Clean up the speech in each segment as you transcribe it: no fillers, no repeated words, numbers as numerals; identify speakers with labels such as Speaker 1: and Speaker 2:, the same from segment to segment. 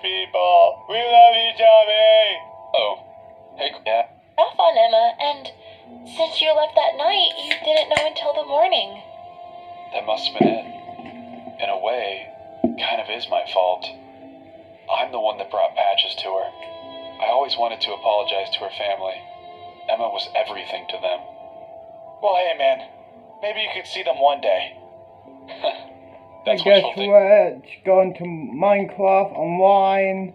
Speaker 1: people. We love you, Tommy.
Speaker 2: Oh. Hey, yeah.
Speaker 3: Off on Emma, and since you left that night, you didn't know until the morning.
Speaker 2: That must have been it. In a way, kind of is my fault. I'm the one that brought Patches to her. I always wanted to apologize to her family. Emma was everything to them.
Speaker 1: Well, hey, man. Maybe you could see them one day.
Speaker 2: That's
Speaker 4: I guess
Speaker 2: wishful thinking.
Speaker 4: we're going to Minecraft online,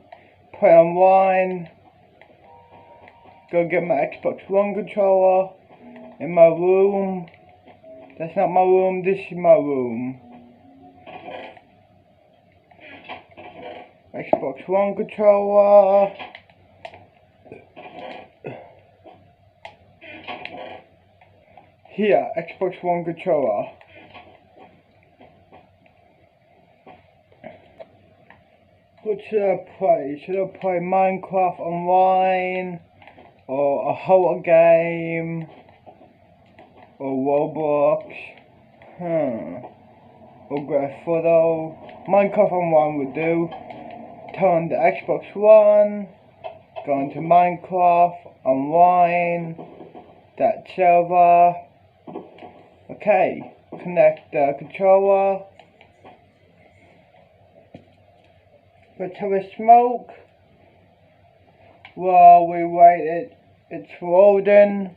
Speaker 4: play online, go get my Xbox One controller in my room. That's not my room, this is my room. Xbox One controller. Here, Xbox One controller. What should I play? Should I play Minecraft online? Or a horror game? Or Roblox? Or Grand Theft Auto? Minecraft online would do. Turn on the Xbox One. Go into Minecraft online. That server. Okay. Connect the controller. Let's have a smoke while we wait it's loading.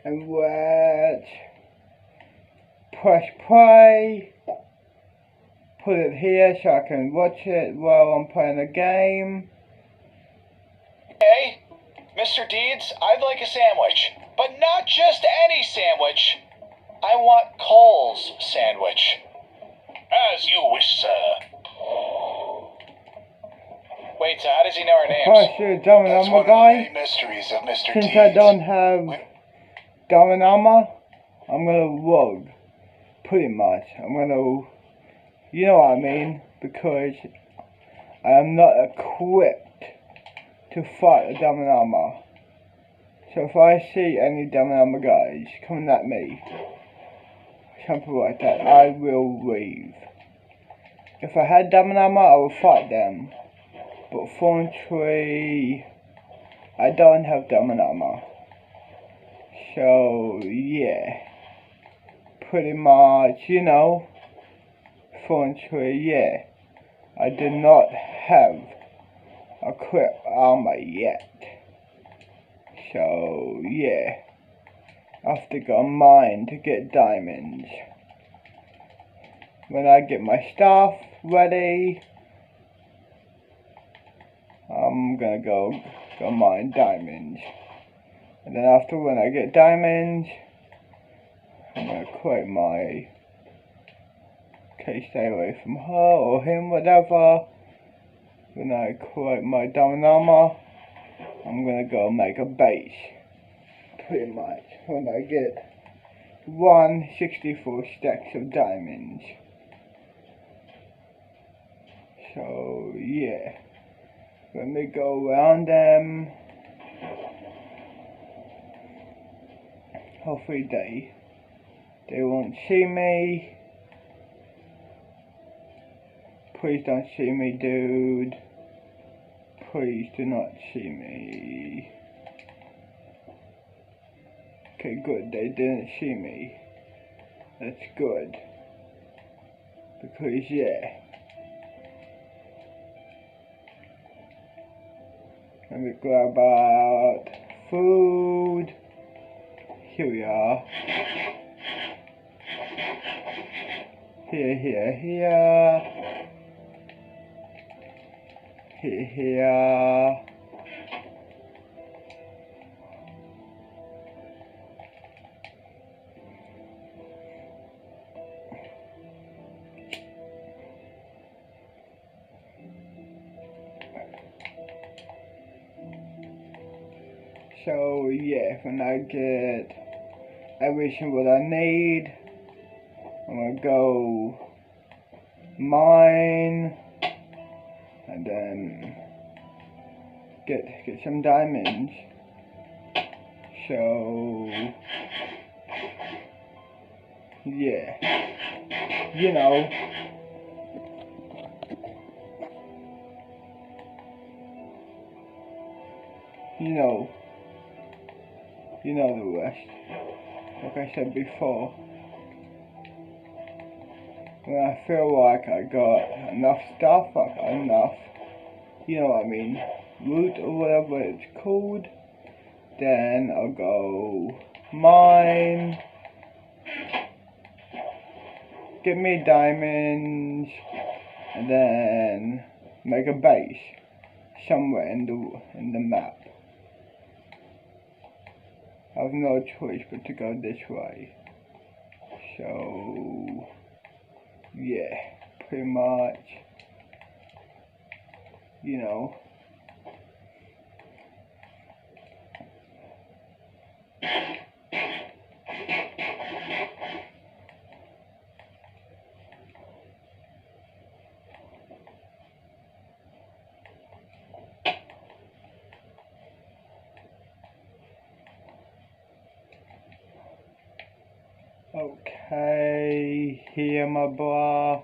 Speaker 4: And let's press play. Put it here so I can watch it while I'm playing a game.
Speaker 1: Hey, Mr. Deeds, I'd like a sandwich. But not just any sandwich. I want Cole's sandwich. As you wish, sir. Wait, so how does he know our names?
Speaker 4: I should have done
Speaker 1: That's
Speaker 4: an
Speaker 1: one
Speaker 4: armor
Speaker 1: of the
Speaker 4: guy.
Speaker 1: main mysteries of Mr.
Speaker 4: Since
Speaker 1: Deeds.
Speaker 4: I don't have diamond armor, I'm gonna rogue. Pretty much. I'm gonna, you know what I mean, because I am not equipped to fight a diamond armor. So if I see any diamond armor guys coming at me, something like that, I will leave. If I had diamond armor, I would fight them. But fortunately, I don't have diamond armor. So yeah, pretty much, you know, fortunately, yeah, I do not have equipped armor yet. So yeah, I have to go mine to get diamonds. When I get my stuff ready, I'm gonna go mine diamonds. And then after when I get diamonds, I'm gonna quit my, okay, stay away from her or him, whatever. When I quit my diamond armor, I'm gonna go make a base. Pretty much when I get 164 stacks of diamonds. So yeah, let me go around them. Hopefully they won't see me. Please don't see me, dude. Please do not see me. Okay, good, they didn't see me. That's good. Because yeah. Let me grab out food. Here we are. Here. Here. So yeah, when I get everything what I need, I'm gonna go mine and then get some diamonds. So yeah, you know. You know the rest. Like I said before, when I feel like I got enough stuff, I got enough, you know what I mean, loot or whatever it's called, then I'll go mine, get me diamonds, and then make a base somewhere in the map. I have no choice but to go this way. So yeah, pretty much, you know. Okay, here my bra.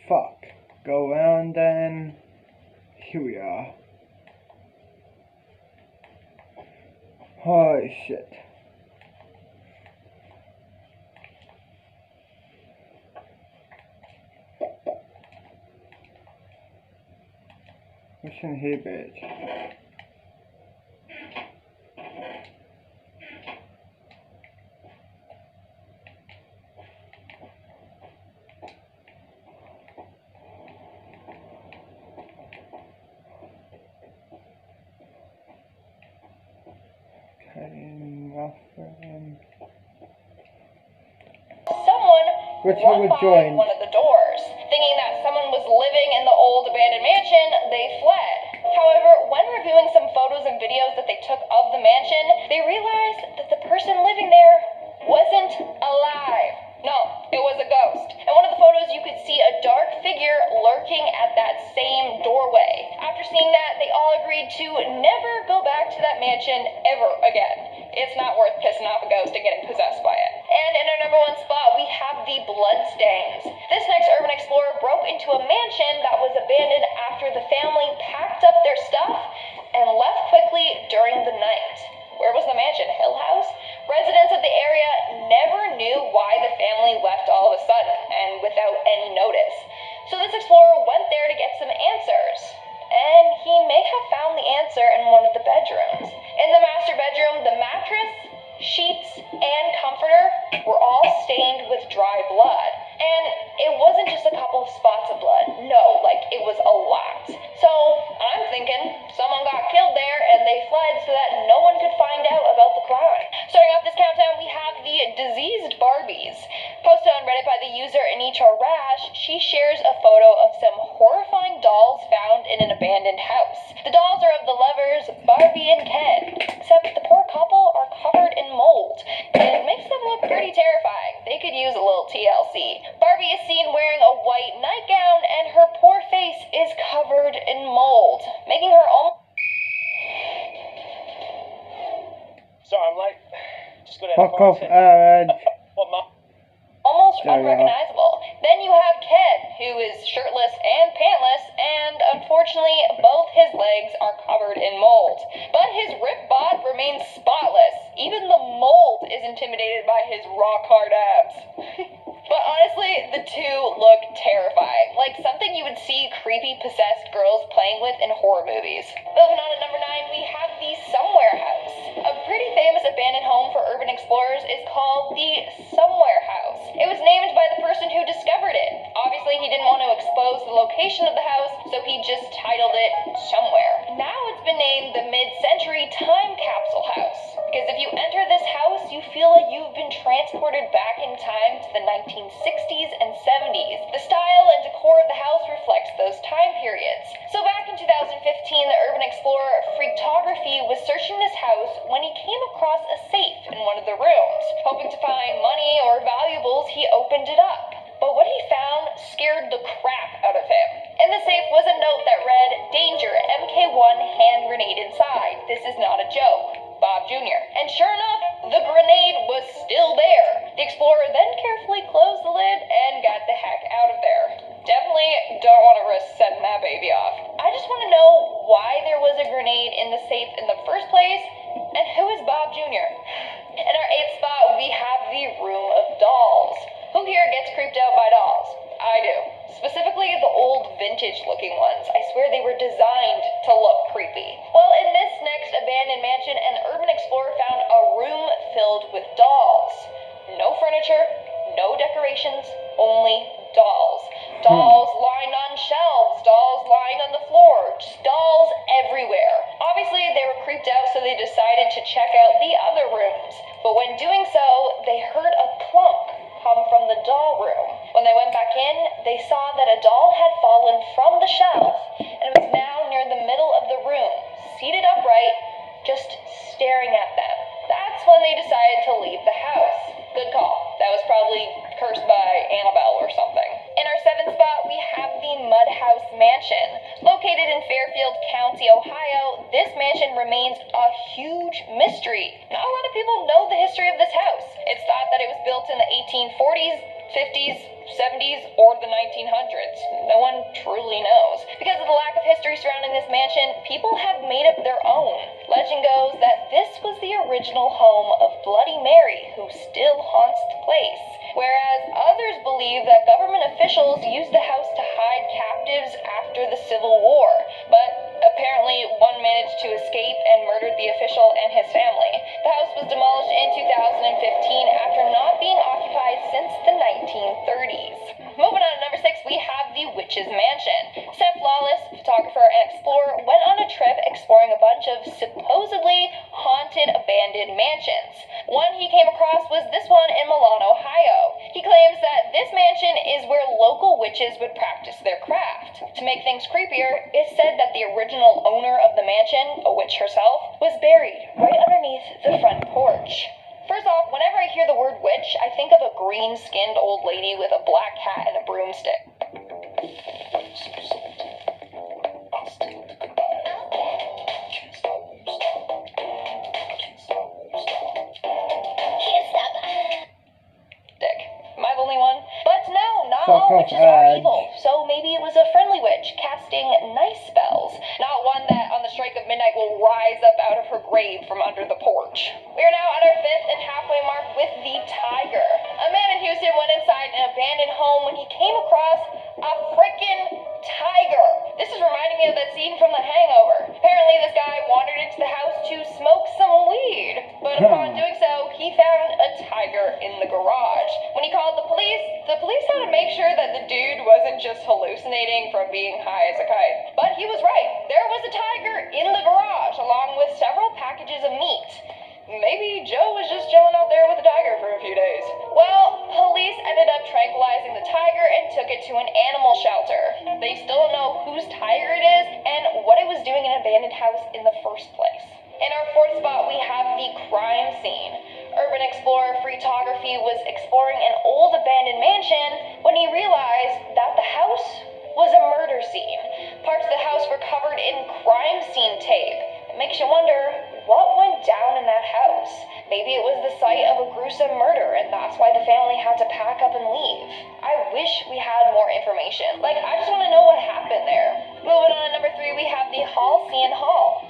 Speaker 4: Fuck. Go around then. Here we are. Holy shit. What's in here, bitch? Nothing.
Speaker 3: Someone
Speaker 4: Which
Speaker 3: walked
Speaker 4: would
Speaker 3: by
Speaker 4: join.
Speaker 3: one of the doors. Thinking that someone was living in the old abandoned mansion, they fled. However, when reviewing some photos and videos that they took of the mansion, they realized that the person living there wasn't alive. No, it was a ghost. In one of the photos, you could see a dark figure lurking at that same doorway. After seeing that, they all agreed to never go back to that mansion ever again. It's not worth pissing off a ghost and getting possessed by it. And in our number one spot, we have the bloodstains. This next urban explorer broke into a mansion that was abandoned after the family packed up their stuff and left quickly during the night. Where was the mansion? Hill House? Residents of the area never knew why the family left all of a sudden and without any notice. So this explorer went there to get some answers. And he may have found the answer in one of the bedrooms. In the master bedroom, the mattress, sheets, and comforter were all stained with dry blood. And it wasn't just a couple of spots of blood. No, like it was a lot. So I'm thinking someone got killed there and they fled so that no one could find out about the crime. Starting off this countdown, we have the diseased Barbies. Posted on Reddit by the user Anitra Rash, she shares a photo of some horrifying dolls found in an abandoned house. The dolls are of the lovers Barbie and Ken, except the poor couple are covered in mold. It makes them look pretty terrifying. They could use a little TLC. Barbie is seen wearing a white nightgown and her poor face is covered in mold, making her almost...
Speaker 1: Sorry, I'm late. Just got out
Speaker 4: Fuck
Speaker 1: of
Speaker 4: off, Aaron.
Speaker 1: What, Mum?
Speaker 3: almost
Speaker 4: There we are.
Speaker 3: unrecognizable. Then you have Ken, who is shirtless and pantless, and unfortunately, both his legs are covered in mold. But his ripped bod remains spotless. Even the mold is intimidated by his rock-hard abs. But honestly, the two look terrifying. Like something you would see creepy, possessed girls playing with in horror movies. Moving on to number 9, we have the Somewhere House. A pretty famous abandoned home for urban explorers is called the Somewhere House. It was named by the person who discovered it. Obviously, he didn't want to expose the location of the house, so he just titled it Somewhere. Now it's been named the Mid-Century Time Capsule House, because if you enter this house, you feel like you've been transported back in time to the 1960s and 70s. The style and decor of the house reflects those time periods. So back in 2015, the urban explorer Freaktography was searching this house when he came across a safe in one of the rooms. Hoping to find money or valuables, he opened it up. But what he found scared the crap out of him. In the safe was a note that read, "Danger, MK1 hand grenade inside. This is not a joke. Bob Jr." And sure enough, the grenade was still there. The explorer then carefully closed the lid and got the heck out of there. Definitely don't want to risk setting that baby off. I just want to know why there was a grenade in the safe in the first place, and who is Bob Jr.? In our 8th spot, we have the Room of Dolls. Who here gets creeped out by dolls? I do. Specifically the old vintage-looking ones. I swear they were designed to look creepy. Well, in this next abandoned mansion, an urban explorer found a room filled with dolls. No furniture, no decorations, only dolls. Dolls lying on shelves, dolls lying on the floor, just dolls everywhere. Obviously, they were creeped out, so they decided to check out the other rooms. But when doing so, they heard a clunk come from the doll room. When they went back in, they saw that a doll had fallen from the shelf and was now near the middle of the room, seated upright, just staring at them. That's when they decided to leave the house. Good call. That was probably cursed by Annabelle or something. In our 7th spot, we have the Mud House Mansion. Located in Fairfield County, Ohio, this mansion remains a huge mystery. Not a lot of people know the history of this house. It's thought that it was built in the 1840s, 50s, 70s, or the 1900s. No one truly knows. Because of the lack of history surrounding this mansion, people have made up their own. Legend goes that this was the original home of Bloody Mary, who still haunts the place. Whereas others believe that government officials used the house to hide captives after the Civil War. But apparently one managed to escape and murdered the official and his family. The house was demolished in 2015 after not being occupied since the 1930s. Moving on to number 6, we have the Witch's Mansion. Seth Lawless, photographer and explorer, went on a trip exploring a bunch of supposedly haunted abandoned mansions. One he came across was this one in Milan, Ohio. He claims that this mansion is where local witches would practice their craft. To make things creepier, it's said that the original owner of the mansion, a witch herself, was buried right underneath the front porch. First off, whenever I hear the word witch, I think of a green-skinned old lady with a black hat and a broomstick. Dick. Am I the only one? But no, not all witches are evil. So maybe it was a friendly witch casting nice spells, not one that on the strike of midnight will rise up out of her grave from under the porch. We are now at our 5th and halfway mark with the tiger. A man in Houston went inside an abandoned home when he came across a frickin' tiger. This is reminding me of that scene from The Hangover. Apparently this guy wandered into the house to smoke some weed, but upon doing so, he found a tiger in the garage. When he called the police had to make sure that the dude wasn't just hallucinating from being high as a kite. But he was right. There was a tiger in the garage, along with several packages of meat. Maybe Joe was just chilling out there with the tiger for a few days. Well, police ended up tranquilizing the tiger and took it to an animal shelter. They still don't know whose tiger it is and what it was doing in an abandoned house in the first place. In our 4th spot, we have the crime scene. Urban explorer Freaktography was exploring an old abandoned mansion when he realized that the house was a murder scene. Parts of the house were covered in crime scene tape. It makes you wonder, what went down in that house? Maybe it was the site of a gruesome murder, and that's why the family had to pack up and leave. I wish we had more information. I just want to know what happened there. Moving on to number 3, we have the Halcyon Hall.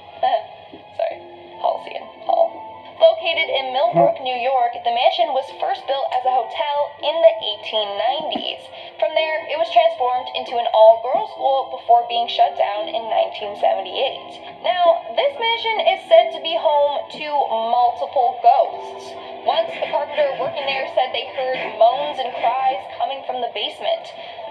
Speaker 3: Sorry, Halcyon Hall. Located in in Millbrook, New York, the mansion was first built as a hotel in the 1890s. From there, it was transformed into an all-girls school before being shut down in 1978. Now, this mansion is said to be home to multiple ghosts. Once, a carpenter working there said they heard moans and cries coming from the basement.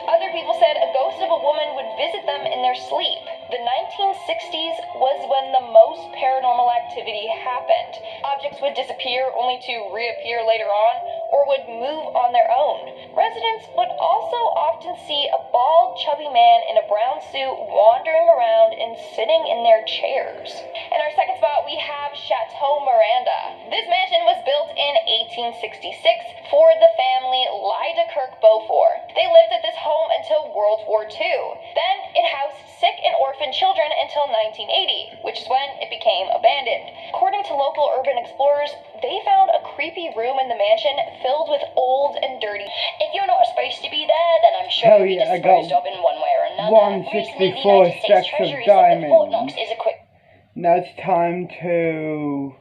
Speaker 3: Other people said a ghost of a woman would visit them in their sleep. The 1960s was when the most paranormal activity happened. Objects would disappear only to reappear later on, or would move on their own. Residents would also often see a bald, chubby man in a brown suit wandering around and sitting in their chairs. In our second spot, we have Chateau Miranda. This mansion was built in 1866 for the family Lydekkirk Beaufort. They lived at this home until World War II. Then it housed sick and orphan children until 1980, which is when it became abandoned. According to local urban explorers, they found a creepy room in the mansion filled with old and dirty. If you're not supposed to be there, then I'm sure
Speaker 4: Hell
Speaker 3: you'll be
Speaker 4: yeah, I got
Speaker 3: disposed of in one way or another.
Speaker 4: 164 stacks of diamonds.
Speaker 3: Is equipped.
Speaker 4: Now it's time to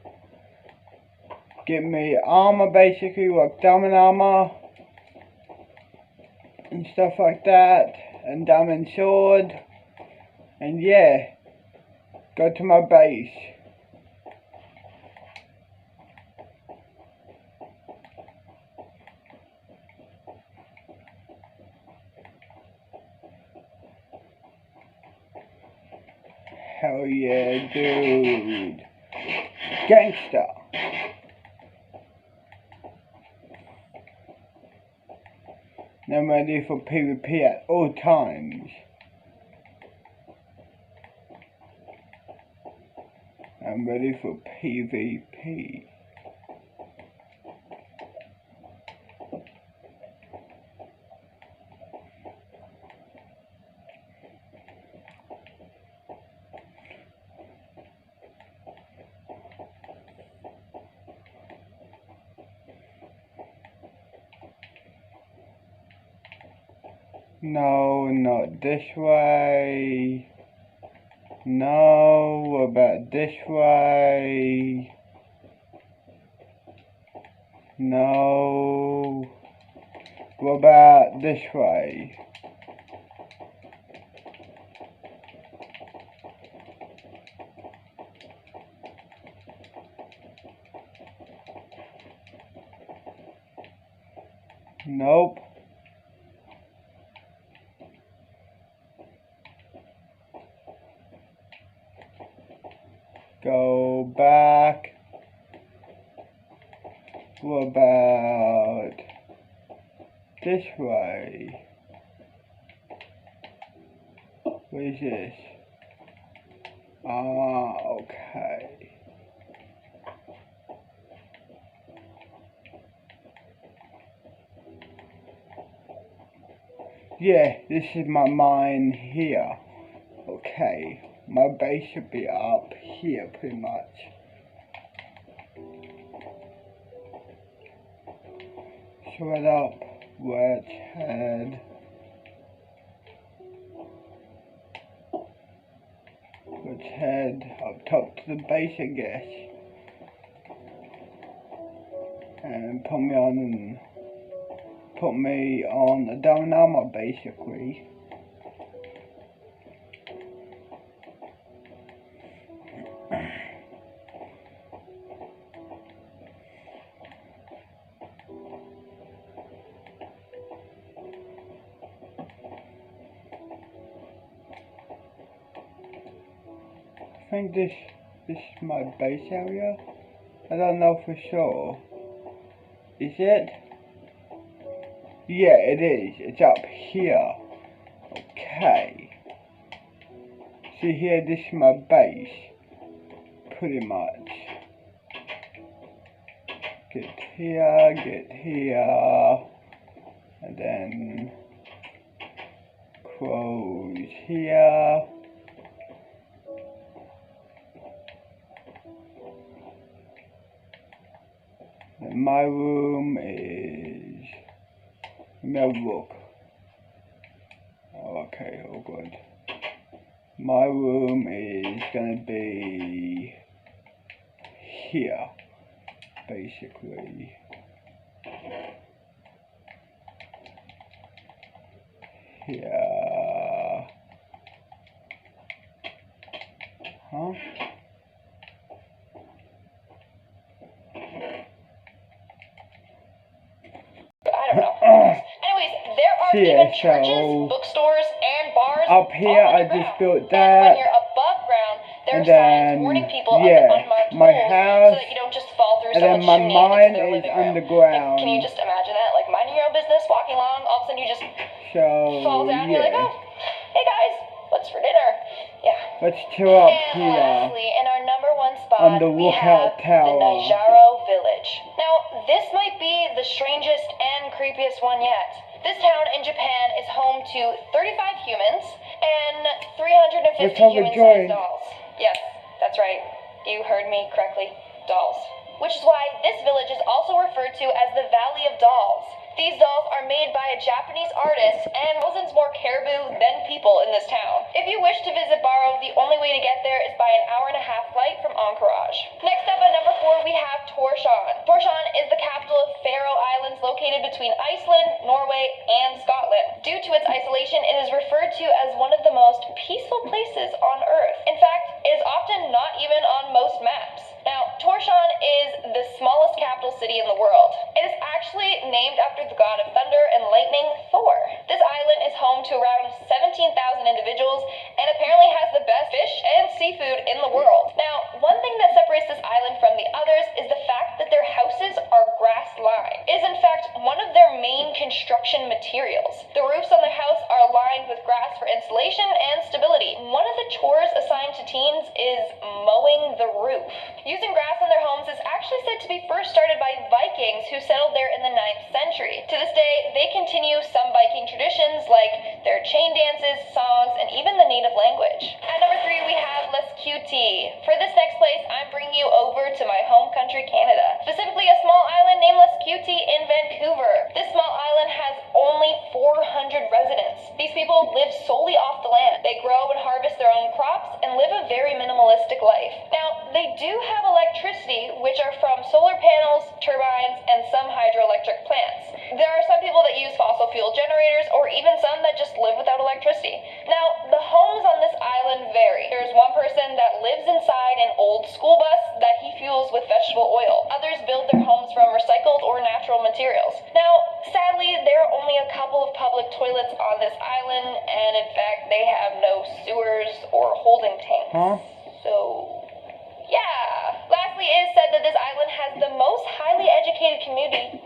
Speaker 4: get me armor, basically, like diamond armor and stuff like that, and diamond sword, and yeah, go to my base. Hell yeah, dude. Gangster. Now I'm ready for PvP at all times. I'm ready for PvP. No, not this way. No, what about this way? No. What about this way? Nope. Go back. What about this way? What is this? Ah, okay. Yeah, this is my mine here. Okay, my base should be up here pretty much. Shut up, let's head. Let's head up top to the base, I guess. And put me on a diamond armor, basically. I think this is my base area. I don't know for sure. Is it? Yeah, it is. It's up here. Okay. See here, this is my base. Pretty much. Get here. And then close here. And my room is... Let me have a look. Oh, okay, all good. My room is gonna be here. basically. Yeah. Huh?
Speaker 3: I don't know. Anyways, there are even churches, bookstores, and bars
Speaker 4: up here.
Speaker 3: all
Speaker 4: I just built
Speaker 3: and
Speaker 4: that.
Speaker 3: when you're above ground, there
Speaker 4: And
Speaker 3: are signs
Speaker 4: then,
Speaker 3: warning people
Speaker 4: yeah,
Speaker 3: of the unmarked
Speaker 4: my
Speaker 3: holes
Speaker 4: house,
Speaker 3: so that you don't just fall through
Speaker 4: and then
Speaker 3: someone's
Speaker 4: my
Speaker 3: chimney
Speaker 4: mine
Speaker 3: into their
Speaker 4: is
Speaker 3: living room.
Speaker 4: underground.
Speaker 3: Like, can you just imagine that? Like, minding your own business, walking along, all of a sudden you just fall down.
Speaker 4: Yeah.
Speaker 3: You're like, oh, hey guys, what's for dinner? Yeah.
Speaker 4: Let's chill up
Speaker 3: And
Speaker 4: here.
Speaker 3: lastly, in our number one spot,
Speaker 4: On the
Speaker 3: we
Speaker 4: lookout
Speaker 3: have
Speaker 4: tower.
Speaker 3: the Naijaro Village. Now, this might be the strangest and creepiest one yet. This town in Japan is home to 35 humans and 350 human-sized dolls. Yes, that's right. You heard me correctly. Dolls. Which is why this village is also referred to as the Valley of Dolls. These dolls are made by a Japanese artist and thousands more caribou than people in this town. If you wish to visit Baro, the only way to get there is by an hour-and-a-half flight from Anchorage. Next up at number 4, we have Tórshavn. Tórshavn is the capital of Faroe Islands, located between Iceland, Norway, and Scotland. Due to its isolation, it is referred to as one of the most peaceful places on Earth. In fact, it is often not even on most maps. Now, Tórshavn is the smallest capital city in the world. It is actually named after the god of thunder and lightning, Thor. This island is home to around 17,000 individuals and apparently has the best fish and seafood in the world. Now, one thing that separates this island from the others is the fact that their houses are grass-lined. It is in fact one of their main construction materials. The roofs on their house are lined with grass for insulation and stability. One of the chores assigned to teens is mowing the roof. Using grass in their homes is actually said to be first started by Vikings who settled there in the 9th century. To this day, they continue some Viking traditions like their chain dances, songs, and even the native language. At number 3, we have Lescuti. For this next place, I'm bringing you over to my home country, Canada. Specifically, a small island named Lescuti in Vancouver. This small island has only 400 residents. These people live solely off the land. They grow and harvest their own crops and live a very minimalistic life. Now, they do have electricity, which are from solar panels, turbines, and some hydroelectric plants. There are some people that use fossil fuel generators, or even some that just live without electricity. Now, the homes on this island vary. There's one person that lives inside an old school bus that he fuels with vegetable oil. Others build their homes from recycled or natural materials. Now, sadly, there are only a couple of public toilets on this island, and in fact, they have no sewers or holding tanks.
Speaker 4: Huh?
Speaker 3: So, yeah. Lastly, it is said that this island has the most highly educated community.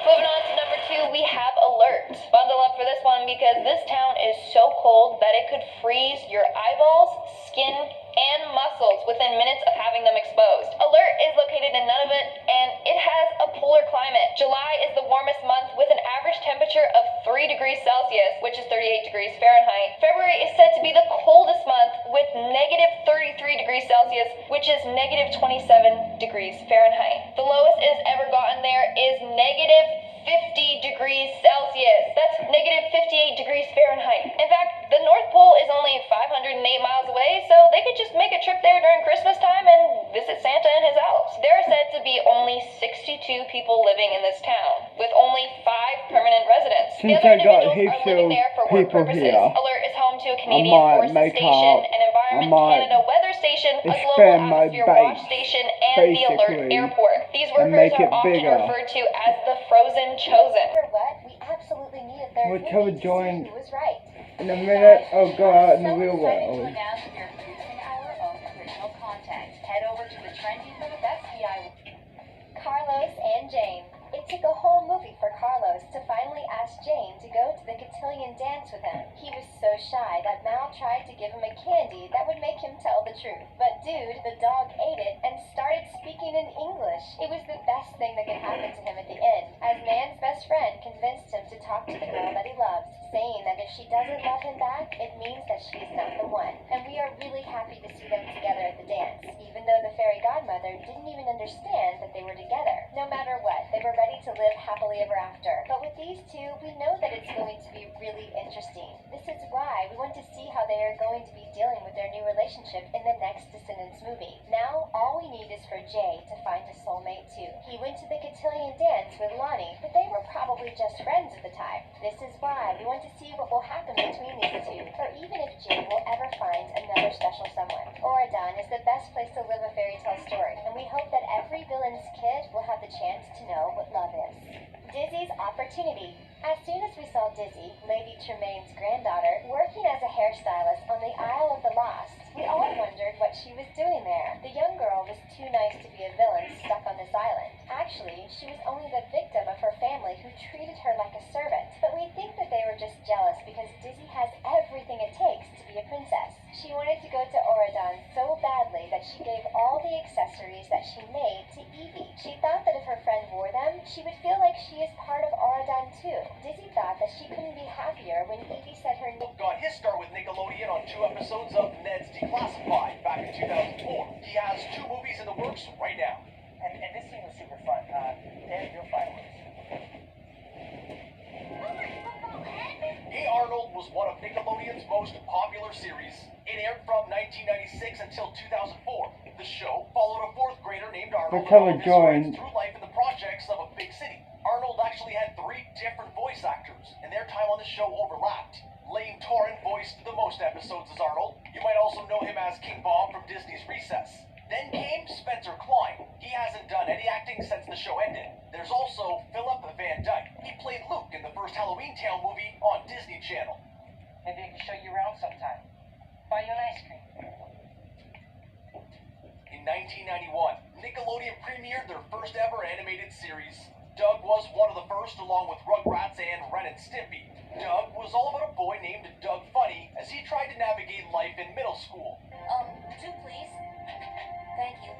Speaker 3: Moving on to number 2, we have Alert. Bundle up for this one because this town is so cold that it could freeze your eyeballs, skin, and muscles within minutes of having them exposed. Alert is located in Nunavut, and it has a polar climate. July is the warmest month with an average temperature of 3 degrees Celsius, which is 38 degrees Fahrenheit. February is said to be the coldest month with negative 33 degrees Celsius, which is negative 27 degrees Fahrenheit. The lowest it has ever gotten there is negative 50 degrees Celsius. That's negative 58 degrees Fahrenheit. In fact, the North Pole is only 508 miles away, so they could just make a trip there during Christmas time and visit Santa and his elves. There are said to be only 62 people living in this town, with only 5 permanent residents.
Speaker 4: Since
Speaker 3: The other
Speaker 4: I got
Speaker 3: individuals
Speaker 4: heaps
Speaker 3: are living
Speaker 4: of
Speaker 3: there for work
Speaker 4: people
Speaker 3: purposes.
Speaker 4: here,
Speaker 3: Alert is home to a Canadian
Speaker 4: might
Speaker 3: Forces
Speaker 4: make
Speaker 3: Station,
Speaker 4: up-
Speaker 3: an Environment
Speaker 4: I might
Speaker 3: Canada weather station, a global
Speaker 4: expand my
Speaker 3: atmosphere watch
Speaker 4: base,
Speaker 3: station, and the Alert
Speaker 4: basically,
Speaker 3: Airport. These
Speaker 4: and
Speaker 3: workers
Speaker 4: make
Speaker 3: are
Speaker 4: it
Speaker 3: often
Speaker 4: bigger.
Speaker 3: referred to as the Frozen Chosen.
Speaker 5: What? We absolutely need a third
Speaker 4: We'll
Speaker 5: movie
Speaker 4: cover
Speaker 5: to see
Speaker 4: join
Speaker 5: who was right.
Speaker 4: in a minute. I'll go out in the real
Speaker 5: So excited to
Speaker 4: world.
Speaker 5: announce we are producing our own original content. Head over to the Trendy for the best DIY. Carlos and Jane. It took a whole movie for Carlos to finally ask Jane to go to the cotillion dance with him. He was so shy that Mal tried to give him a candy that would make him tell the truth. But dude, the dog ate it and started speaking in English. It was the best thing that could happen to him at the end, as Man's best friend convinced him to talk to the girl that he loves, saying that if she doesn't love him back, it means that she's not the one. And we are really happy to see them together at the dance, even though the fairy godmother didn't even understand that they were together. No matter what, they were ready to live happily ever after. But with these two, we know that it's going to be really interesting. This is why we want to see how they are going to be dealing with their new relationship in the next Descendants movie. Now, all we need is for Jay to find a soulmate too. He would and dance with Lonnie, but they were probably just friends at the time. This is why we want to see what will happen between these two, or even if Jane will ever find another special someone. Auradon is the best place to live a fairy tale story, and we hope that every villain's kid will have the chance to know what love is. Dizzy's opportunity. As soon as we saw Dizzy, Lady Tremaine's granddaughter, working as a hairstylist on the Isle of the Lost, we all wondered what she was doing there. The young girl was too nice to be a villain stuck on this island. Actually, she was only the victim of her family who treated her like a servant. But we think that they were just jealous because Dizzy has everything it takes to be a princess. She wanted to go to Auradon so badly that she gave all the accessories that she made to Evie. She thought that if her friend wore them, she would feel like she is part of Auradon too. Dizzy thought that she couldn't be happier when Evie said her name.
Speaker 1: Got his start with Nickelodeon on 2 episodes of Ned's Declassified back in 2004. He has 2 movies in the works right now.
Speaker 6: And this scene was super fun. Dad, your fireworks.
Speaker 1: Hey Arnold was one of Nickelodeon's most popular series. It aired from 1996 until 2004. The show followed a 4th grader named Arnold
Speaker 4: Until it joined.
Speaker 1: through life in the projects of a big city. Arnold actually had 3 different voice actors, and their time on the show overlapped. Lane Torren voiced the most episodes as Arnold. You might also know him as King Bob from Disney's Recess. Then came Spencer Klein. He hasn't done any acting since the show ended. There's also Philip Van Dyke. He played Luke in the first Halloween Town movie on Disney Channel.
Speaker 6: Maybe I can show you around sometime. Buy you an ice cream.
Speaker 1: In 1991, Nickelodeon premiered their first ever animated series. Doug was one of the first, along with Rugrats and Ren and Stimpy. Doug was all about a boy named Doug Funny as he tried to navigate life in middle school.
Speaker 5: 2 please. Thank you.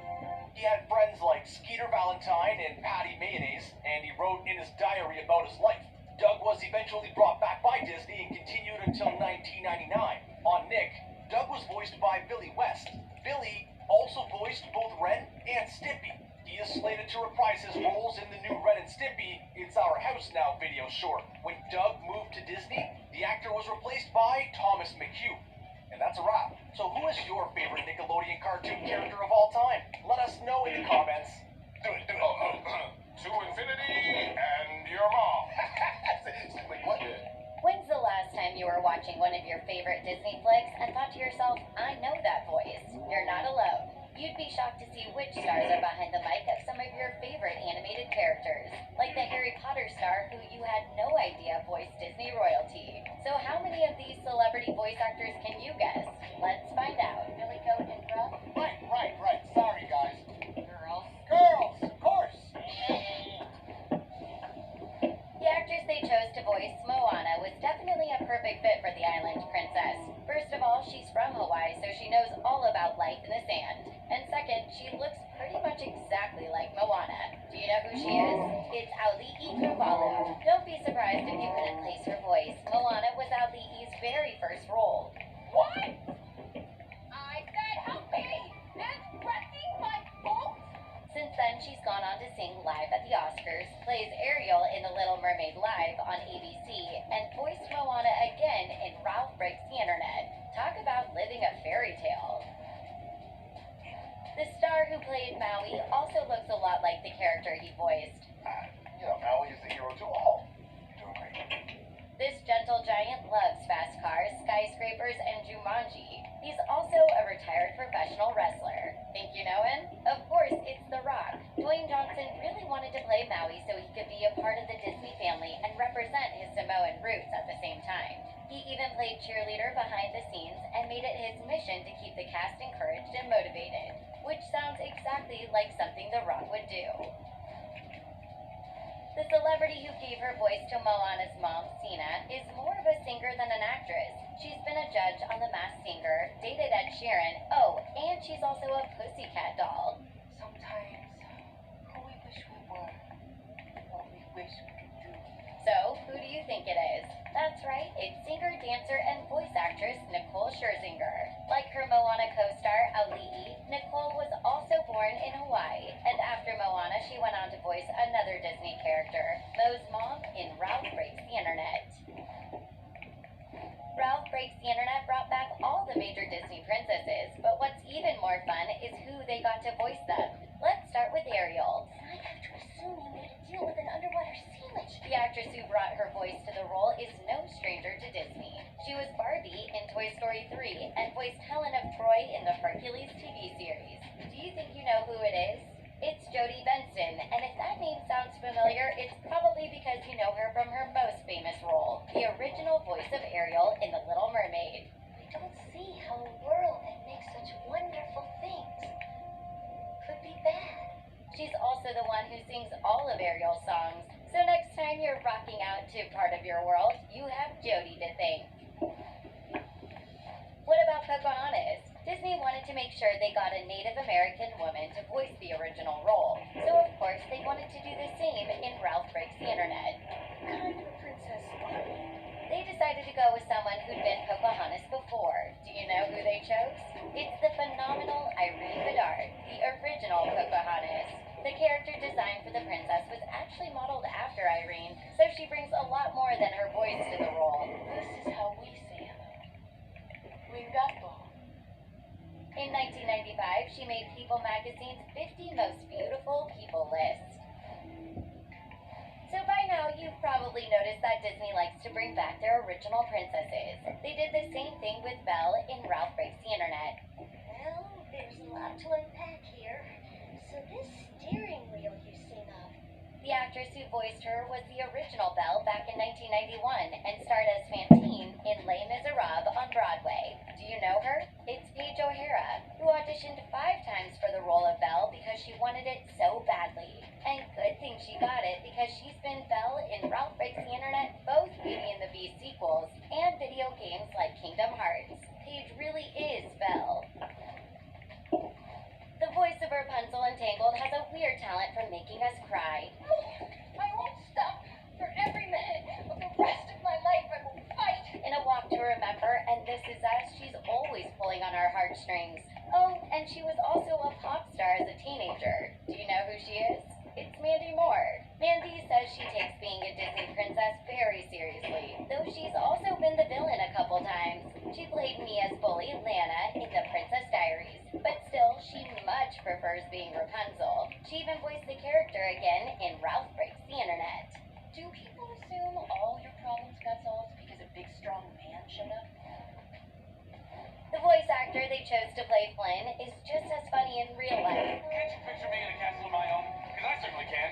Speaker 1: He had friends like Skeeter Valentine and Patty Mayonnaise, and he wrote in his diary about his life. Doug was eventually brought back by Disney and continued until 1999. On Nick, Doug was voiced by Billy West. Billy also voiced both Ren and Stimpy. He is slated to reprise his roles in the new Ren and Stimpy It's Our House Now video short. When Doug moved to Disney, the actor was replaced by Thomas McHugh. And that's a wrap. So who is your favorite Nickelodeon cartoon character of all time? Let us know in the comments.
Speaker 7: Do it. To infinity and your mom. Wait, what?
Speaker 5: When's the last time you were watching one of your favorite Disney flicks and thought to yourself, I know that voice? You're not alone. You'd be shocked to see which stars are behind the mic of some of your favorite animated characters, like the Harry Potter star who you had no idea voiced Disney royalty. So how many of these celebrity voice actors can you guess? Let's find out. Billy Goat and Brooke?
Speaker 7: Right. Sorry, guys.
Speaker 6: Girls, of course.
Speaker 5: The actress they chose to voice Moana was definitely a perfect fit for the island princess. First of all, she's from Hawaii, so she knows all about life in the sand. And second, she looks pretty much exactly like Moana. Do you know who she is? It's Auli'i Cravalho. Don't be surprised if you couldn't place her voice. Moana was Auli'i's very first role.
Speaker 3: What? I said help me! It's wrecking my boat!
Speaker 5: Since then, she's gone on to sing live at the Oscars, plays Ariel in The Little Mermaid Live on ABC, and voiced Moana again in Ralph Breaks the Internet. Talk about living a fairy tale. The star who played Maui also looks a lot like the character he voiced.
Speaker 7: Maui is the hero to all. You're doing great.
Speaker 5: This gentle giant loves fast cars, skyscrapers, and Jumanji. He's also a retired professional wrestler. Think you know him? Of course, it's The Rock. Dwayne Johnson really wanted to play Maui so he could be a part of the Disney family and represent his Samoan roots at the same time. He even played cheerleader behind the scenes and made it his mission to keep the cast encouraged and motivated, which sounds exactly like something The Rock would do. The celebrity who gave her voice to Moana's mom, Sina, is more of a singer than an actress. She's been a judge on The Masked Singer, dated Ed Sheeran, and she's also a Pussycat doll.
Speaker 6: Sometimes, who we wish we were, what we wish we could do.
Speaker 5: So, who do you think it is? That's right, it's singer, dancer, and voice actress Nicole Scherzinger. Like her Moana co-star, Auli'i, Nicole was also born in Hawaii, and after Moana, she went on to voice another Disney character, Mo's mom in Ralph Breaks the Internet. Ralph Breaks the Internet brought back all the major Disney princesses, but what's even more fun is who they got to voice them. Let's start with Ariel.
Speaker 3: I have to assume you made a deal
Speaker 5: voice to the role is no stranger to Disney. She was Barbie in Toy Story 3 and voiced Helen of Troy in the Hercules TV series. Do you think you know who it is? It's Jodie Benson, and if that name sounds familiar, it's probably because you know her from her most famous role, the original voice of Ariel in The Little Mermaid.
Speaker 8: I don't see how a world that makes such wonderful things could be bad.
Speaker 5: She's also the one who sings all of Ariel's songs, so next time you're rocking out to part of your world, you have Jodie to thank. What about Pocahontas? Disney wanted to make sure they got a Native American woman to voice the original role, so of course they wanted to do the same in Ralph Breaks the Internet.
Speaker 6: Kind of a princess are you?
Speaker 5: They decided to go with someone who'd been Pocahontas before. Do you know who they chose? It's the phenomenal Irene Bedard, the original Pocahontas. The character design for the princess was actually modeled after Irene, so she brings a lot more than her voice to the role.
Speaker 6: This is how we say hello. Wingapo.
Speaker 5: In 1995, she made People magazine's 50 Most Beautiful People list. So by now, you've probably noticed that Disney likes to bring back their original princesses. They did the same thing with Belle in Ralph Breaks the Internet.
Speaker 8: Well, there's a lot to unpack here. So this steering wheel you sing of,
Speaker 5: The actress who voiced her was the original Belle back in 1991 and starred as Fantine in Les Miserables on Broadway. Do you know her? It's Paige O'Hara, who auditioned 5 times for the role of Belle because she wanted it so badly. And good thing she got it because she's been Belle in Ralph Breaks the Internet, both Beauty and the Beast sequels, and video games like Kingdom Hearts. Paige really is Belle. The voice of Rapunzel in Tangled has a weird talent for making us cry.
Speaker 6: I won't stop. For every minute of the rest of my life, I will fight.
Speaker 5: In A Walk to Remember and This Is Us, she's always pulling on our heartstrings. Oh, and she was also a pop star as a teenager. Do you know who she is? It's Mandy Moore. Mandy says she takes being a Disney princess very seriously, though she's also been the villain a couple times. She played Mia's bully, Lana, in The Princess Diaries, but still, she much prefers being Rapunzel. She even voiced the character again in Ralph Breaks the Internet.
Speaker 6: Do people assume all your problems got solved because a big strong man showed up?
Speaker 5: The voice actor they chose to play Flynn is just as funny in real life.
Speaker 7: Can't you picture me in a castle of my own? Because I certainly can.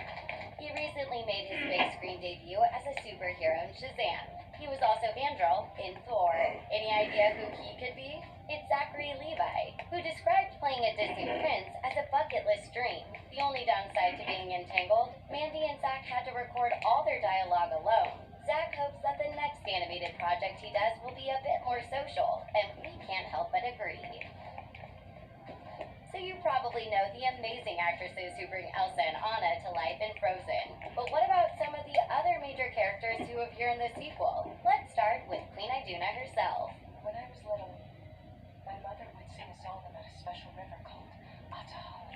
Speaker 5: He recently made his big screen debut as a superhero in Shazam. He was also Andrel in Thor. Any idea who he could be? It's Zachary Levi, who described playing a Disney prince as a bucket list dream. The only downside to being entangled, Mandy and Zach had to record all their dialogue alone. Zach hopes that the next animated project he does will be a bit more social, and we can't help but agree. So you probably know the amazing actresses who bring Elsa and Anna to life in Frozen. But what about some of the other major characters who appear in the sequel? Let's start with Queen Iduna herself.
Speaker 6: When I was little, my mother would sing a song about a special river called Atahal.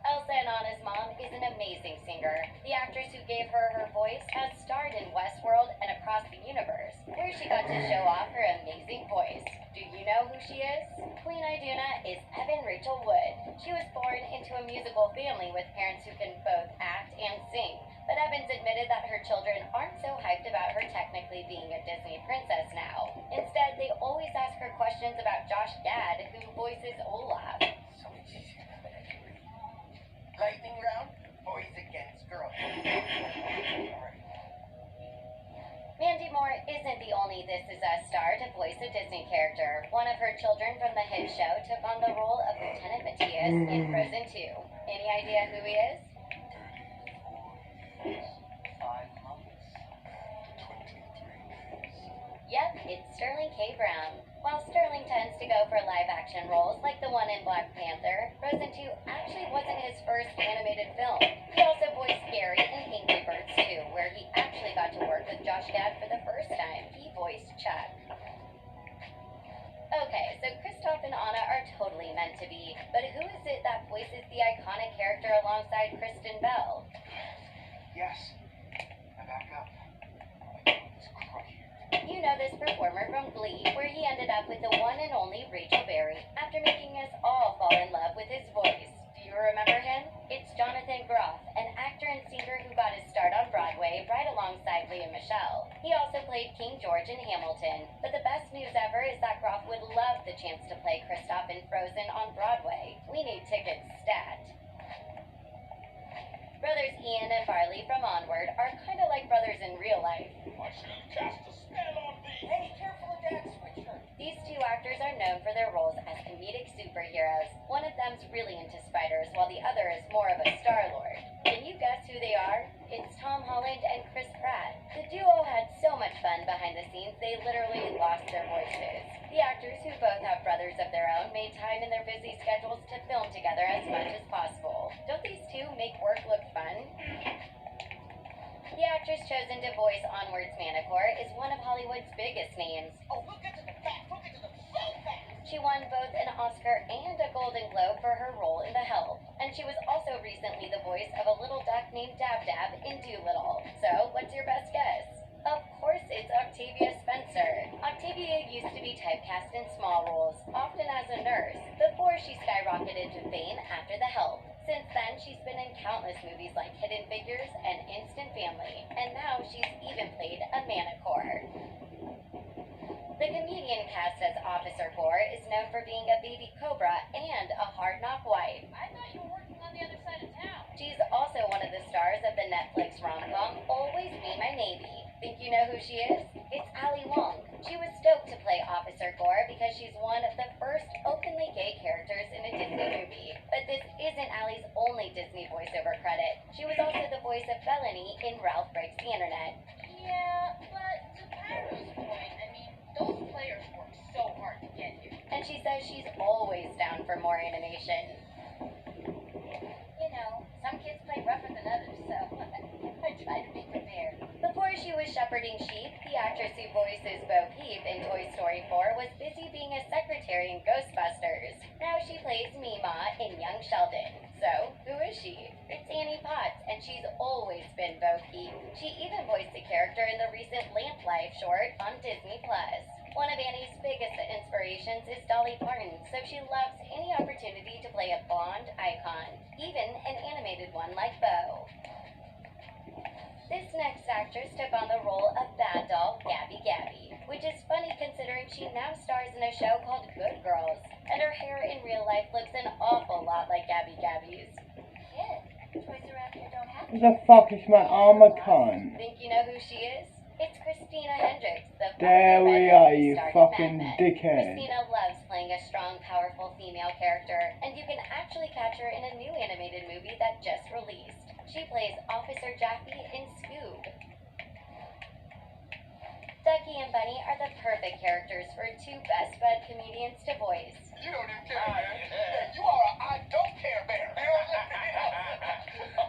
Speaker 5: Elsa and Anna's mom is an amazing singer. The actress who gave her her voice has starred in Westworld and Across the Universe, where she got to show off her amazing voice. Do you know who she is? Queen Iduna is Evan Rachel Wood. She was born into a musical family with parents who can both act and sing. But Evans admitted that her children aren't so hyped about her technically being a Disney princess now. Instead, they always ask her questions about Josh Gad, who voices Olaf.
Speaker 1: So it's easy to come in and lightning round, boys against girls.
Speaker 5: Mandy Moore isn't the only This Is Us star to voice a Disney character. One of her children from the hit show took on the role of Lieutenant Matthias in Frozen 2. Any idea who he is?
Speaker 1: 5 months, 23 days.
Speaker 5: Yep, it's Sterling K. Brown. While Sterling tends to go for live-action roles like the one in Black Panther, Frozen 2 actually wasn't his first animated film. He also voiced Gary in Angry Birds 2, where he actually got to work with Josh Gad for the first time. He voiced Chuck. Okay, so Kristoff and Anna are totally meant to be, but who is it that voices the iconic character alongside Kristen Bell?
Speaker 1: Yes. Now back up. It's crooked.
Speaker 5: You know this performer from Glee, where he ended up with the one and only Rachel Berry after making us all fall in love with his voice. Do you remember him? It's Jonathan Groff, an actor and singer who got his start on Broadway right alongside Leslie and Michelle. He also played King George in Hamilton. But the best news ever is that Groff would love the chance to play Kristoff in Frozen on Broadway. We need tickets stat. Brothers Ian and Barley from Onward are kind of like brothers in real life.
Speaker 7: I shall cast a spell on thee.
Speaker 1: Hey, careful of that switcher.
Speaker 5: These two actors are known for their roles as comedic superheroes. One of them's really into spiders, while the other is more of a Star-Lord. Can you guess who they are? It's Tom Holland and Chris Pratt. The duo had so much fun behind the scenes, they literally lost their voices. The actors, who both have brothers of their own, made time in their busy schedules to film together as much as possible. Don't these two make work look fun? The actress chosen to voice Onward's Manticore is one of Hollywood's biggest names.
Speaker 1: Oh, we'll get to the facts. We'll get to them so fast.
Speaker 5: She won both an Oscar and a Golden Globe for her role in The Help, and she was also recently the voice of a little duck named Dab Dab in Dolittle. So, what's your best guess? Of course, it's Octavia Spencer. Octavia used to be typecast in small roles, often as a nurse, before she skyrocketed to fame after The Help. Since then, she's been in countless movies like Hidden Figures and Instant Family, and now she's even played a Manticore. The comedian cast as Officer Gore is known for being a baby cobra and a hard-knock wife.
Speaker 3: I thought you were working on the other side of town.
Speaker 5: She's also one of the stars of the Netflix rom-com Always Be My Navy. Think you know who she is? It's Ali Wong. She was stoked to play Officer Gore because she's one of the first openly gay characters in a Disney movie. But this isn't Ali's only Disney voiceover credit. She was also the voice of Bellany in Ralph Breaks the Internet.
Speaker 3: Yeah, but to Pyro's point, I mean, those players work so hard to get here.
Speaker 5: And she says she's always down for more animation.
Speaker 3: You know, some kids play rougher than others, so I try to be prepared.
Speaker 5: Before she was shepherding sheep, the actress who voices Bo Peep in Toy Story 4 was busy being a secretary in Ghostbusters. Now she plays Mima in Young Sheldon. So, who is she? It's Annie Potts, and she's always been Bo Peep. She even voiced the character in the recent Lamp Life short on Disney+. One of Annie's biggest inspirations is Dolly Parton, so she loves any opportunity to play a blonde icon, even an animated one like Bo. This next actress took on the role of Bad Doll Gabby Gabby, which is funny considering she now stars in a show called Good Girls, and her hair in real life looks an awful lot like Gabby Gabby's. Shit, toys around here don't have
Speaker 4: What the fuck is my armor con?
Speaker 5: Think you know who she is? It's Christina Hendricks, the
Speaker 4: There
Speaker 5: popular
Speaker 4: we
Speaker 5: red
Speaker 4: are,
Speaker 5: who
Speaker 4: you
Speaker 5: starred in
Speaker 4: fucking
Speaker 5: Mad Men.
Speaker 4: dickhead.
Speaker 5: Christina loves playing a strong, powerful female character, and you can actually catch her in a new animated movie that just released. She plays Officer Jackie in Scoob. Ducky and Bunny are the perfect characters for two best bud comedians to voice.
Speaker 7: You don't even care, man.
Speaker 1: Yeah, you are a I don't care bear.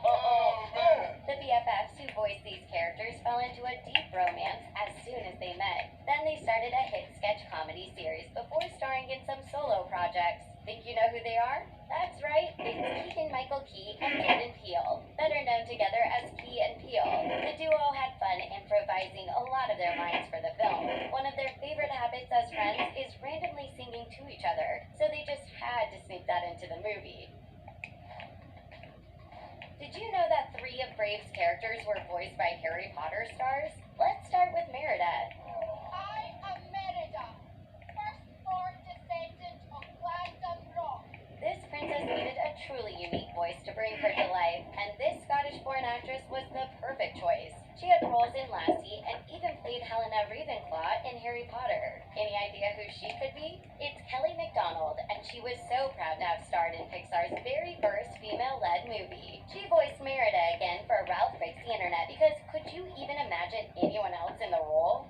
Speaker 7: Oh, man.
Speaker 5: The BFFs who voiced these characters fell into a deep romance as soon as they met. Then they started a hit sketch comedy series before starring in some solo projects. Think you know who they are? That's right, it's Keegan-Michael Key and Jordan Peele, better known together as Key and Peele. The duo had fun improvising a lot of their lines for the film. One of their favorite habits as friends is randomly singing to each other, so they just had to sneak that into the movie. Did you know that 3 of Brave's characters were voiced by Harry Potter stars? Let's start with Merida.
Speaker 8: I am Merida, firstborn descendant of Glandon Rock.
Speaker 5: This princess needed a truly unique voice to bring her to life, and this Scottish-born actress was the perfect choice. She had roles in Lassie and even played Helena Ravenclaw in Harry Potter. Any idea who she could be? It's Kelly MacDonald, and she was so proud to have starred in Pixar's very first female-led movie. She voiced Merida again for Ralph Breaks the Internet because could you even imagine anyone else in the role?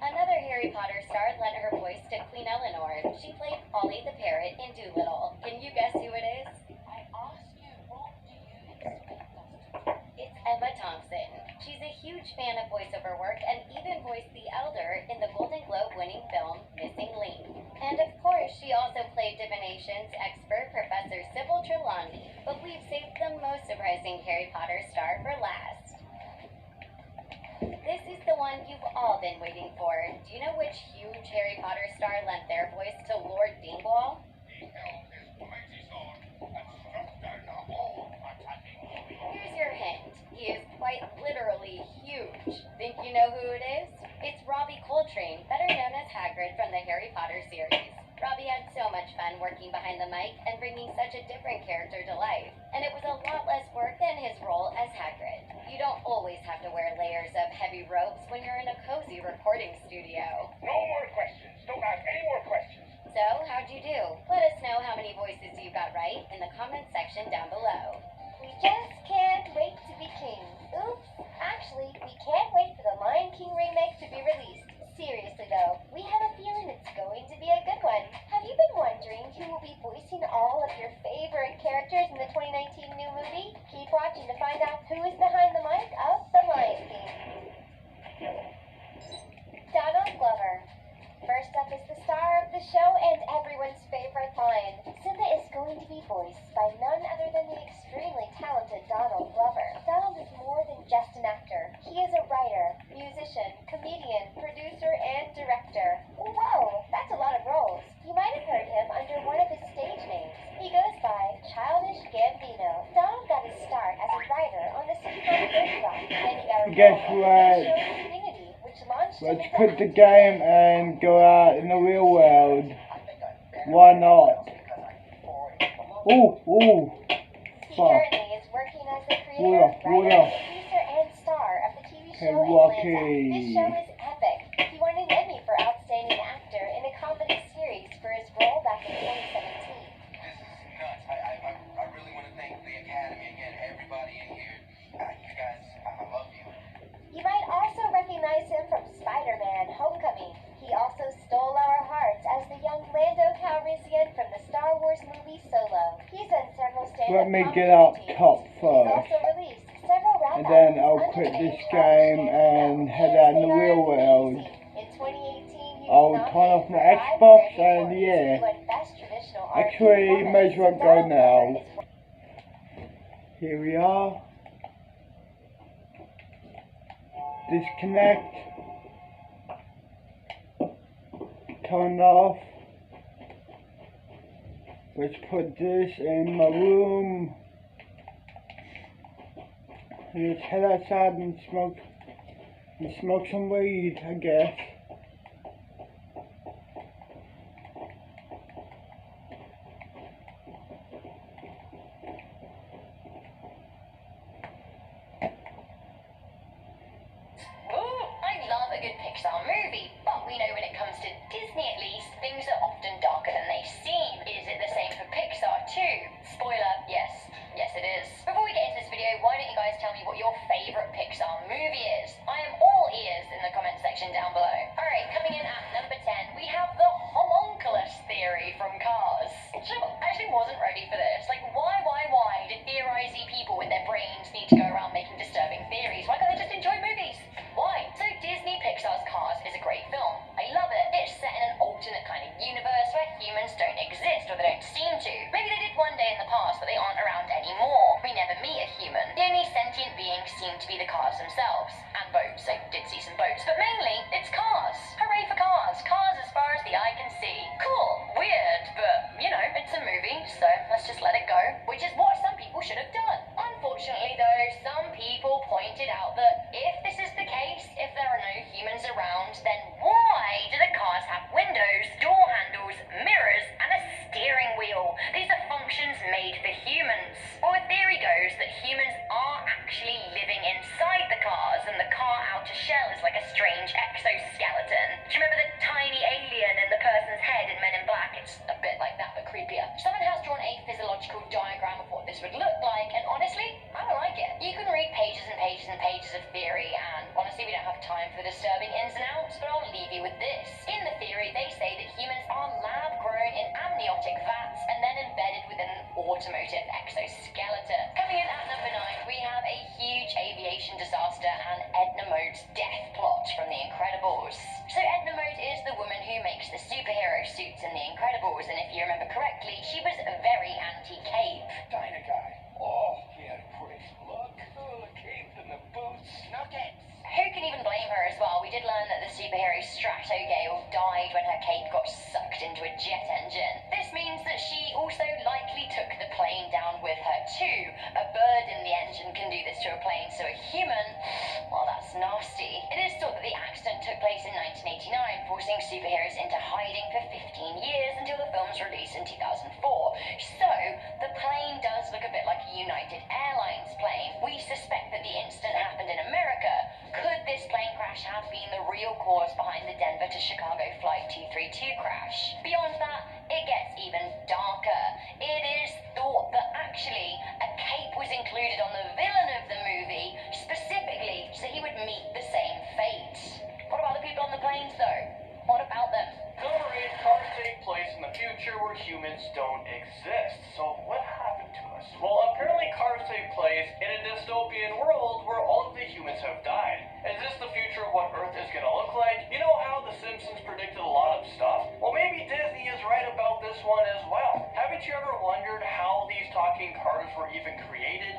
Speaker 5: Another Harry Potter star lent her voice to Queen Eleanor. She played Ollie the Parrot in Dolittle. Can you guess who it is?
Speaker 6: I ask you, what do you expect us to do?
Speaker 5: It's Emma Thompson. She's a huge fan of voiceover work and even voiced the Elder in the Golden Globe-winning film Missing Link. And of course, she also played divinations expert Professor Sybil Trelawney. But we've saved the most surprising Harry Potter star for last. This is the one you've all been waiting for. Do you know which huge Harry Potter star lent their voice to Lord Dingwall?
Speaker 7: He held his mighty sword and struck down
Speaker 5: fun working behind the mic and bringing such a different character to life. And it was a lot less work than his role as Hagrid. You don't always have to wear layers of heavy ropes when you're in a cozy recording studio.
Speaker 7: No more questions. Don't ask any more questions.
Speaker 5: So, how'd you do? Let us know how many voices you got right in the comment section down below.
Speaker 8: We just can't wait to be kings. Oops. Actually, we can't wait for the Lion King remake to be released. Seriously though, we have a feeling it's going to be a good one. Have you been wondering who will be voicing all of your favorite characters in the 2019 new movie? Keep watching to find out who is behind the mic of The Lion King. Donald Glover. First up is the star of the show and everyone's favorite lion. Simba is going to be voiced by none other than the extremely talented Donald Glover. Donald is more than just an actor. He is a writer, musician, comedian, producer, and director. Whoa, that's a lot of roles. You might have heard him under one of his stage names. He goes by Childish Gambino. Donald got his start as a writer on the sitcom 30 Rock. Then he got a
Speaker 4: Guess
Speaker 8: role on
Speaker 4: what?
Speaker 8: the show Community, which launched him
Speaker 4: Let's
Speaker 8: into
Speaker 4: quit the
Speaker 8: acting.
Speaker 4: game and go out in the real world. Why not? Ooh.
Speaker 8: He
Speaker 4: Fuck.
Speaker 8: currently is working as the creator,
Speaker 4: Water.
Speaker 8: writer, producer, and star of the TV show
Speaker 4: Rocky.
Speaker 8: Atlanta. This show is epic. He won an Emmy for Outstanding Actor in a comedy series for his role back in 2017.
Speaker 1: This is nuts. I really want to thank the Academy again, everybody in here. You guys, I love you.
Speaker 8: You might also recognize him from Spider-Man: Homecoming. He also stole our hearts as the young Lando Calrissian from the Star Wars movie Solo. He's done several stand-up
Speaker 4: Let me
Speaker 8: comedy
Speaker 4: get out
Speaker 8: routines.
Speaker 4: top
Speaker 8: He's
Speaker 4: first.
Speaker 8: also released several rap
Speaker 4: And then
Speaker 8: albums
Speaker 4: I'll
Speaker 8: under
Speaker 4: quit
Speaker 8: the
Speaker 4: this
Speaker 8: name
Speaker 4: game
Speaker 8: Childish
Speaker 4: and
Speaker 8: Gambino.
Speaker 4: head out in the
Speaker 8: They
Speaker 4: real
Speaker 8: are
Speaker 4: world.
Speaker 8: amazing. In 2018, he
Speaker 4: I'll
Speaker 8: was
Speaker 4: turn off my
Speaker 8: nominated for 5
Speaker 4: Xbox
Speaker 8: Grammy
Speaker 4: and
Speaker 8: Awards.
Speaker 4: yeah.
Speaker 8: He won Best Traditional R&B
Speaker 4: Actually,
Speaker 8: Performance.
Speaker 4: may as well go
Speaker 8: Donald
Speaker 4: now.
Speaker 8: Glover is
Speaker 4: Here we are. Disconnect. Turn off. Let's put this in my room. Let's head outside and smoke some weed, I guess.
Speaker 3: I love a good Pixar movie, but we know when it comes to Disney at least, things are often darker than they seem. Is it the same for Pixar too? Spoiler, yes. Yes it is. Before we get into this video, why don't you guys tell me what your favourite Pixar movie is? I am all ears in the comment section down below. Alright, coming in at number 10, we have the homunculus theory from Cars. Sure, I actually wasn't ready for this. Like, why did theorisy people with their brains need to go around making disturbing theories? Why can't they just enjoy movies? Why? So Disney Pixar's Cars is a great film. I love it. It's set in an alternate kind of universe where humans don't exist, or they don't seem to. Maybe they did one day in the past, but they aren't around anymore. We never meet a human. The only sentient beings seem to be the cars themselves. And boats. I did see some boats. But mainly, it's cars. Hooray for cars. Cars as far as the eye can see. Cool. Weird, but, you know, it's a movie, so let's just let it go. Which is what some people should have done. Unfortunately, though, some people pointed out that if this is the case, if there are no humans around, then why do the cars have windows, door handles, mirrors, and a steering wheel? These are functions made for humans. Well, the theory goes that humans are actually living inside the cars, and the car outer shell is like a strange exoskeleton. Do you remember the tiny alien in the person's head in Men in Black? It's a bit like that, but creepier. Someone has drawn a physiological diagram of what this would look like, and honestly, I don't like it. You can read pages and pages and pages of theory, and honestly, we don't have time for the disturbing ins and outs, but I'll leave you with this. In the theory, they say that humans are lab-grown in amniotic vats and then embedded within an automotive exoskeleton. Coming in at number 9, we have a huge aviation disaster and Edna Mode's death plot from The Incredibles. So Edna Mode is the woman who makes the superhero suits in The Incredibles, and if you remember correctly, she was very anti-cape.
Speaker 7: Dinah guy. Oh, he had a great look. Oh, the cape and the boots. Nuggets.
Speaker 3: Who can even blame her as well? We did learn that the superhero Strato Gale died when her cape got sucked into a jet engine. This means that she also likely took the plane down with her too. A bird in the engine can do this to a plane, so a human, well, that's nasty. It is thought that the accident took place in 1989, forcing superheroes into hiding for 15 years until the film's release
Speaker 9: in 2004. So, the plane does look a bit like a United Airlines plane. We suspect that the incident happened in America. Could this plane crash have been the real cause behind the Denver to Chicago Flight 232 crash? Beyond that, it gets even darker. It is thought that actually a cape was included on the villain of the movie, specifically so he would meet the same fate. What about the people on the planes, though? What about them?
Speaker 1: Number 8, cars take place in the future where humans don't exist. So what happened to us? Well, apparently cars take place in a dystopian world where all of the humans have died. Is this the future of what Earth is going to look like? You know how The Simpsons predicted a lot of stuff? Well, maybe Disney is right about this one as well. Haven't you ever wondered how these talking cars were even created?